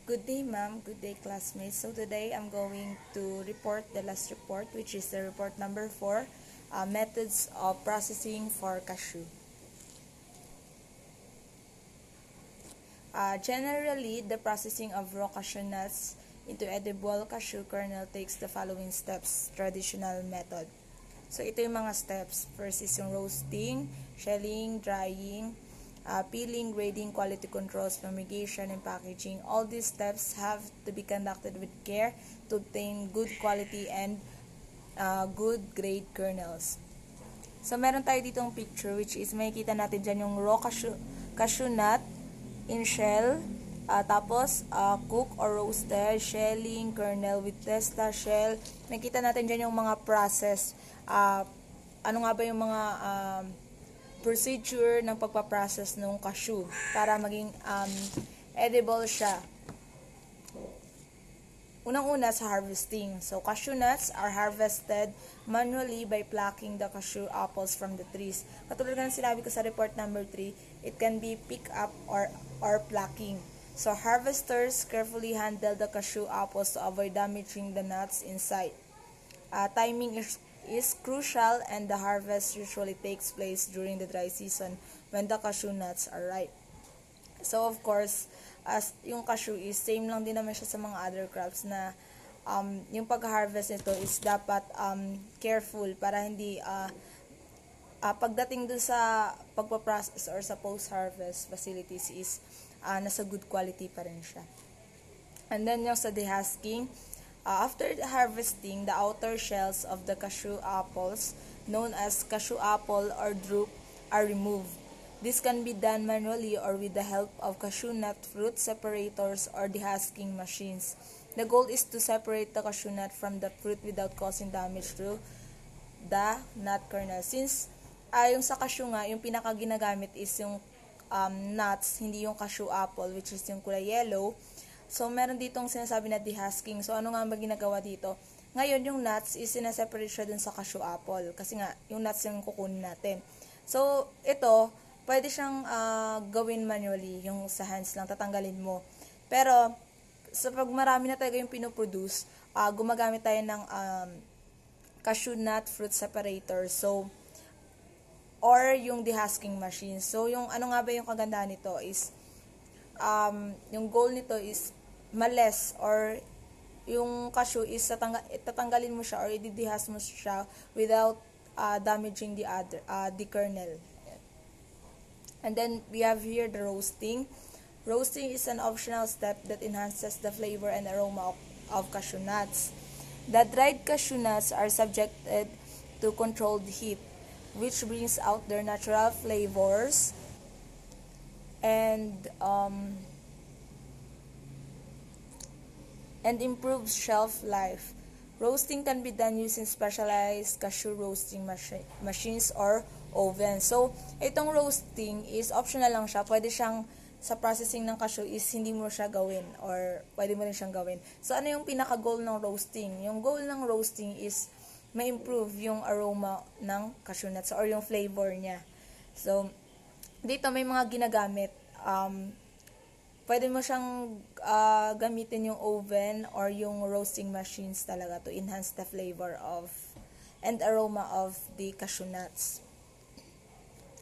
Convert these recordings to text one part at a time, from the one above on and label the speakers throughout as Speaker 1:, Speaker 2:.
Speaker 1: Good day, ma'am. Good day, classmates. So today I'm going to report the last report, which is the report number 4, methods of processing for cashew. Generally, the processing of raw cashew nuts into edible cashew kernel takes the following steps, traditional method. So ito yung mga steps. First is yung roasting, shelling, drying, peeling, grading, quality controls, fumigation, and packaging. All these steps have to be conducted with care to obtain good quality and good grade kernels. So, meron tayo ditong picture which is makikita natin dyan yung raw cashew nut in shell, tapos cook or roasted, shelling, kernel with testa, shell. Makikita natin dyan yung mga process. Ano nga ba yung mga procedure ng pagpaprocess ng cashew para maging edible siya. Unang-una sa harvesting. So, cashew nuts are harvested manually by plucking the cashew apples from the trees. Katulad ng sinabi ko sa report number 3, it can be pick up or plucking. So, harvesters carefully handle the cashew apples to avoid damaging the nuts inside. Timing is crucial, and the harvest usually takes place during the dry season when the cashew nuts are ripe. So of course, as yung cashew is same lang din naman siya sa mga other crops na yung pag-harvest nito is dapat careful para hindi pagdating dun sa pagpa-process or sa post-harvest facilities is nasa good quality pa rin siya. And then yung sa dehusking, after the harvesting, the outer shells of the cashew apples, known as cashew apple or drupe, are removed. This can be done manually or with the help of cashew nut fruit separators or dehusking machines. The goal is to separate the cashew nut from the fruit without causing damage to the nut kernel. Since yung sa cashew nga, yung pinaka-ginagamit is yung nuts, hindi yung cashew apple, which is yung kulay yellow. So, meron ditong sinasabi na dehusking. So, ano nga ba ginagawa dito? Ngayon, yung nuts is sinaseparate siya dun sa cashew apple. Kasi nga, yung nuts yung kukunin natin. So, ito, pwede siyang gawin manually. Yung sa hands lang, tatanggalin mo. Pero, sa pag marami na talaga yung pinoproduce, gumagamit tayo ng cashew nut fruit separator. So, or yung dehusking machine. So, yung ano nga ba yung kagandahan nito is, yung goal nito is males or yung cashew is tatanggalin mo siya or ididihas mo siya without damaging the kernel. And then we have here the roasting. Roasting is an optional step that enhances the flavor and aroma of cashew nuts. The dried cashew nuts are subjected to controlled heat, which brings out their natural flavors and improves shelf life. Roasting can be done using specialized cashew roasting machines or ovens. So, itong roasting is optional lang siya. Pwede siyang sa processing ng cashew is hindi mo siya gawin or pwede mo rin siyang gawin. So, ano yung pinaka-goal ng roasting? Yung goal ng roasting is ma-improve yung aroma ng cashew nuts or yung flavor niya. So, dito may mga ginagamit. Pwede mo siyang gamitin yung oven or yung roasting machines talaga to enhance the flavor of and aroma of the cashew nuts.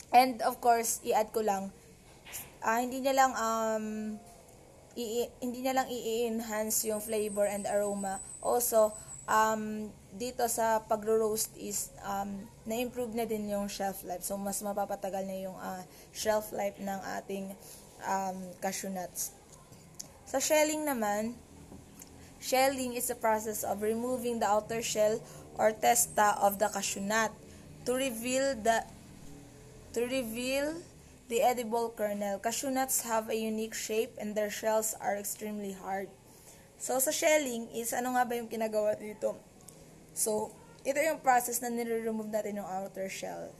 Speaker 1: And of course, i-add ko lang, hindi niya lang i-enhance yung flavor and aroma. Also, dito sa pagro-roast is na-improve na din yung shelf life. So, mas mapapatagal na yung shelf life ng ating cashew nuts. Sa shelling naman, shelling is the process of removing the outer shell or testa of the cashew nut to reveal the edible kernel. Cashew nuts have a unique shape and their shells are extremely hard. So, sa shelling is, ano nga ba yung kinagawa dito? So, ito yung process na nire-remove natin yung outer shell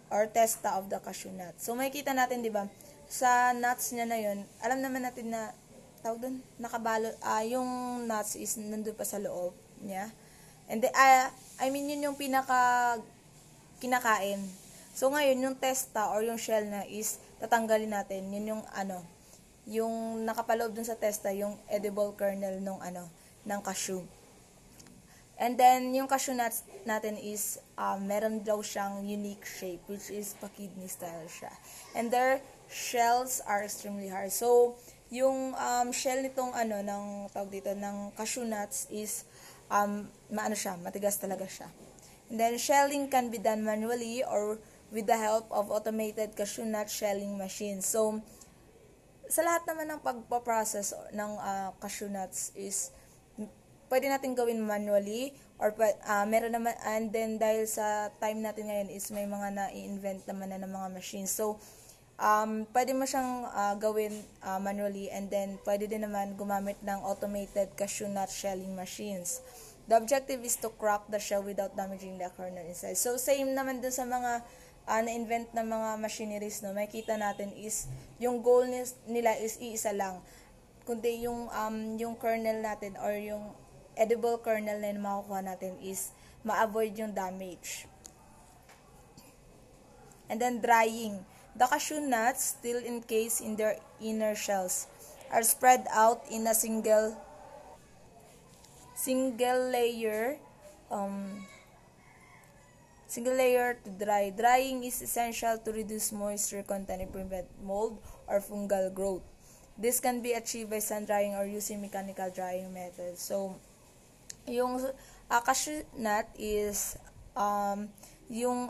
Speaker 1: or testa of the cashew nut. So, makikita natin, di ba, sa nuts niya na yun, alam naman natin na, tawag doon, nakabalot, yung nuts is nandun pa sa loob niya. And then, yun yung pinaka kinakain. So, ngayon, yung testa or yung shell na is tatanggalin natin. Yun yung yung nakapaloob dun sa testa, yung edible kernel ng cashew. And then, yung cashew nuts natin is, meron daw siyang unique shape, which is pa-kidney style siya. And their shells are extremely hard. So, yung shell nitong ng cashew nuts is, matigas talaga siya. And then, shelling can be done manually or with the help of automated cashew nut shelling machines. So, sa lahat naman ng pagpaprocess ng cashew nuts is pwede natin gawin manually or meron naman, and then dahil sa time natin ngayon is may mga na-invent naman na ng mga machines. So, pwede mo siyang gawin manually, and then pwede din naman gumamit ng automated cashew nut shelling machines. The objective is to crack the shell without damaging the kernel inside. So, same naman dun sa mga na-invent na mga machineries, no, makikita natin is, yung goal nila is iisa lang, kundi yung kernel natin or yung edible kernel na makukuha natin is ma-avoid yung damage. And then drying. The cashew nuts, still encased in their inner shells, are spread out in a single layer to dry. Drying is essential to reduce moisture content and prevent mold or fungal growth. This can be achieved by sun drying or using mechanical drying methods. So, yung cashew nut is yung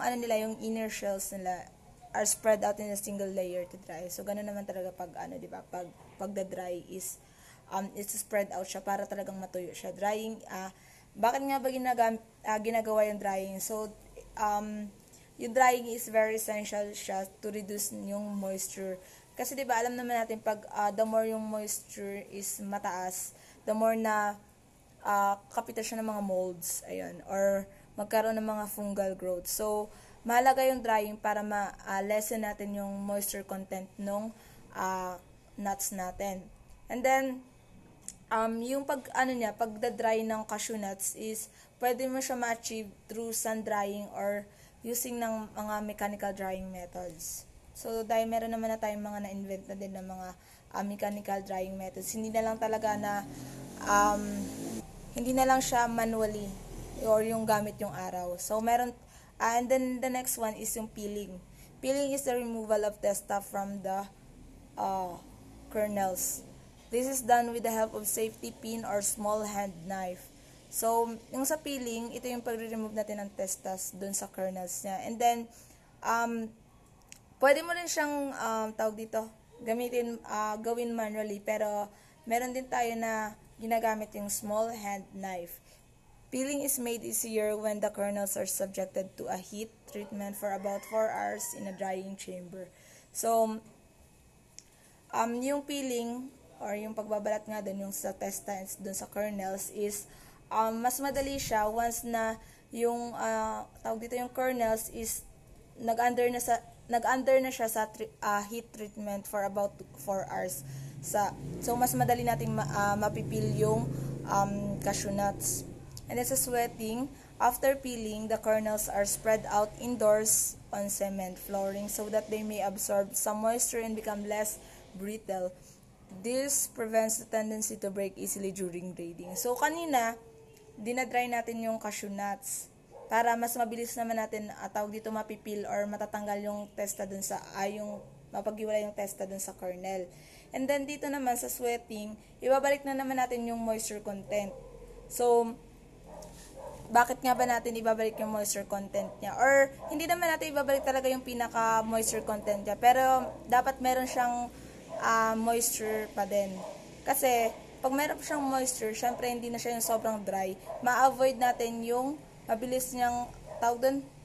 Speaker 1: inner shells nila are spread out in a single layer to dry. So, ganun naman talaga pag pagda-dry is it's spread out siya para talagang matuyo siya. Drying, bakit nga ba ginagawa yung drying? So, yung drying is very essential siya to reduce yung moisture. Kasi 'di ba alam naman natin pag the more yung moisture is mataas, the more na kapital siya ng mga molds, ayun, or magkaroon ng mga fungal growth. So, mahalaga yung drying para ma-lessen natin yung moisture content ng nuts natin. And then, yung pagda-dry ng cashew nuts is pwede mo siya ma-achieve through sun drying or using ng mga mechanical drying methods. So, dahil meron naman na tayong mga na-invent na din ng mga mechanical drying methods, hindi na lang talaga na hindi na lang siya manually or yung gamit yung araw. So, meron, and then the next one is yung peeling. Peeling is the removal of testa from the kernels. This is done with the help of safety pin or small hand knife. So, yung sa peeling, ito yung pag-remove natin ng testas dun sa kernels niya. And then, pwede mo rin siyang, gawin manually, pero meron din tayo na ginagamit yung small hand knife. Peeling is made easier when the kernels are subjected to a heat treatment for about 4 hours in a drying chamber. So, yung peeling, or yung pagbabalat nga dun, yung sa testines dun sa kernels is, mas madali siya once na yung yung kernels is nag-under na siya sa heat treatment for about 4 hours. So mas madali nating mapipil yung cashew nuts. And then sa sweating, after peeling, the kernels are spread out indoors on cement flooring so that they may absorb some moisture and become less brittle. This prevents the tendency to break easily during grading. So, kanina, dinadry natin yung cashew nuts para mas mabilis naman natin mapipil or matatanggal yung testa dun sa, yung mapaghiwalay yung testa dun sa kernel. And then, dito naman sa sweating, ibabalik na naman natin yung moisture content. So, bakit nga ba natin ibabalik yung moisture content niya? Or, hindi naman natin ibabalik talaga yung pinaka-moisture content niya, pero dapat meron siyang moisture pa din. Kasi, pag meron pa siyang moisture, syempre hindi na siya yung sobrang dry, ma-avoid natin yung mabilis niyang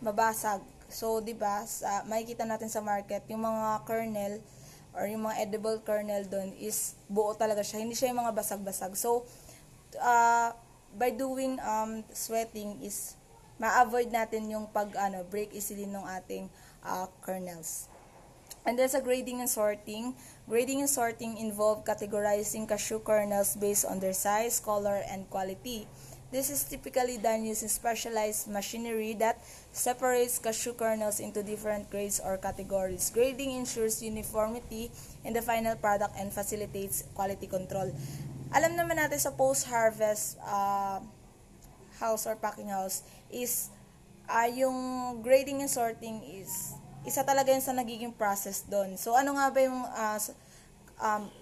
Speaker 1: mabasag. So, di ba, makikita natin sa market, yung mga kernel or yung mga edible kernel doon is buo talaga siya. Hindi siya yung mga basag-basag. So, by doing sweating is ma-avoid natin yung break easily ng ating kernels. And then sa grading and sorting, grading and sorting involve categorizing cashew kernels based on their size, color, and quality. This is typically done using specialized machinery that separates cashew kernels into different grades or categories. Grading ensures uniformity in the final product and facilitates quality control. Alam naman natin sa post-harvest house or packing house is yung grading and sorting is isa talaga yun sa nagiging process doon. So, ano nga ba yung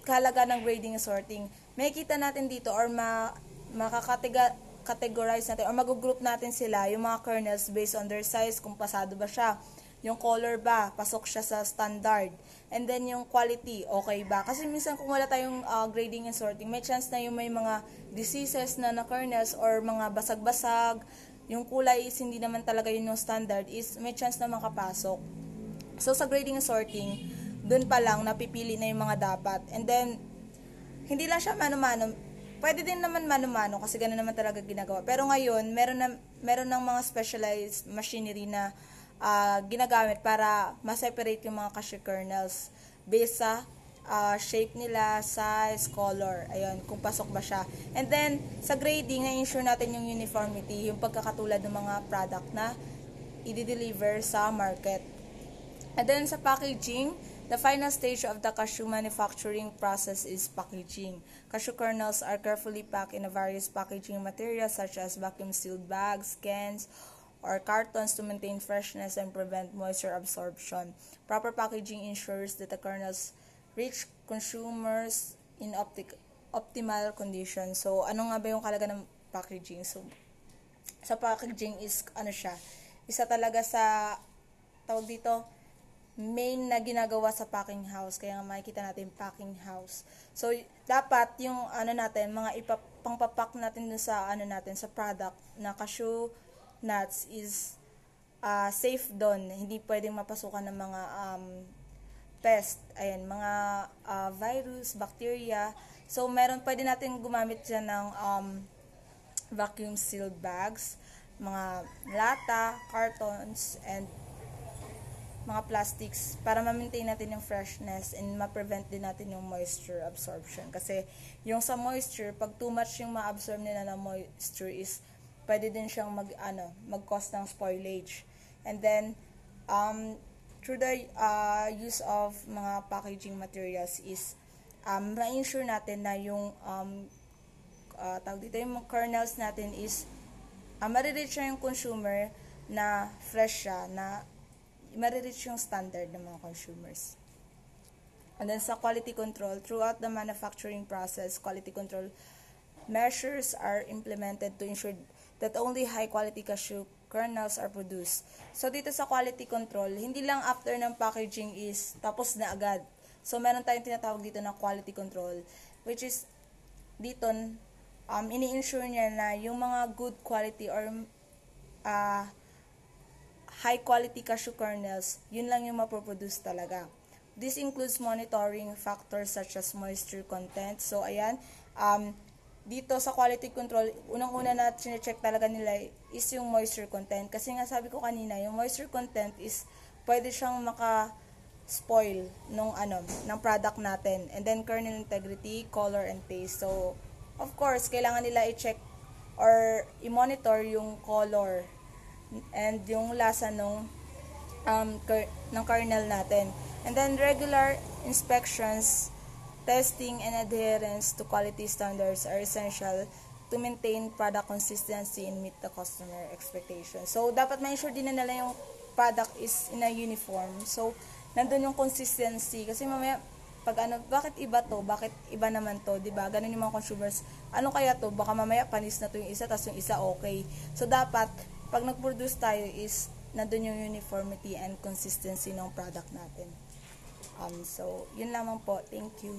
Speaker 1: kahalaga ng grading and sorting? Makikita natin dito or makakategorize natin or mag-group natin sila, yung mga kernels based on their size, kung pasado ba siya, yung color ba, pasok siya sa standard, and then yung quality, okay ba? Kasi minsan kung wala tayong grading and sorting, may chance na yung may mga diseases na kernels or mga basag-basag, yung kulay is hindi naman talaga yun yung standard, is may chance na makapasok. So sa grading and sorting, dun pa lang napipili na yung mga dapat. And then, hindi lang siya mano-mano. Pwede din naman mano-mano kasi gano'n naman talaga ginagawa. Pero ngayon, meron ng mga specialized machinery na ginagamit para ma-separate yung mga cashew kernels based sa shape nila, size, color. Ayun, kung pasok ba siya. And then, sa grading, na-ensure natin yung uniformity, yung pagkakatulad ng mga product na i-deliver sa market. And then, sa packaging, the final stage of the cashew manufacturing process is packaging. Cashew kernels are carefully packed in a various packaging materials such as vacuum-sealed bags, cans, or cartons to maintain freshness and prevent moisture absorption. Proper packaging ensures that the kernels reach consumers in optimal conditions. So, ano nga ba yung kalaga ng packaging? So, sa packaging is, isa talaga sa, tawag dito, main na ginagawa sa packing house. Kaya nga makikita natin packing house. So, dapat yung mga pangpapak natin dun sa sa product na cashew nuts is safe doon. Hindi pwedeng mapasukan ng mga pest. Ayan, mga virus, bacteria. So, pwede natin gumamit dyan ng vacuum sealed bags, mga lata, cartons, and mga plastics para ma-maintain natin yung freshness and ma-prevent din natin yung moisture absorption. Kasi yung sa moisture, pag too much yung ma-absorb nila ng moisture is pwede din siyang mag-cause ng spoilage. And then, through the use of mga packaging materials is ma-ensure natin na yung yung kernels natin is ma-reach yung consumer na fresh siya, na ma-reach yung standard ng mga consumers. And then sa quality control, throughout the manufacturing process, quality control measures are implemented to ensure that only high-quality cashew kernels are produced. So dito sa quality control, hindi lang after ng packaging is tapos na agad. So meron tayong tinatawag dito na quality control, which is dito ini-ensure niya na yung mga good quality or high quality cashew kernels, yun lang yung mapoproduce talaga. This includes monitoring factors such as moisture content. So ayan, dito sa quality control, unang-una na chine-check talaga nila is yung moisture content. Kasi nga sabi ko kanina, yung moisture content is pwede siyang maka-spoil ng product natin. And then kernel integrity, color, and taste. So of course, kailangan nila i-check or i-monitor yung color and yung lasa ng kernel natin. And then regular inspections, testing, and adherence to quality standards are essential to maintain product consistency and meet the customer expectations. So dapat ma-ensure din na nila yung product is in a uniform. So nandun yung consistency kasi mamaya bakit iba to? Bakit iba naman to? Diba? Ganun yung mga consumers. Ano kaya to? Baka mamaya panis na to yung isa, tas yung isa okay. So dapat pag nag-produce tayo is nandun yung uniformity and consistency ng product natin. So, yun lamang po. Thank you.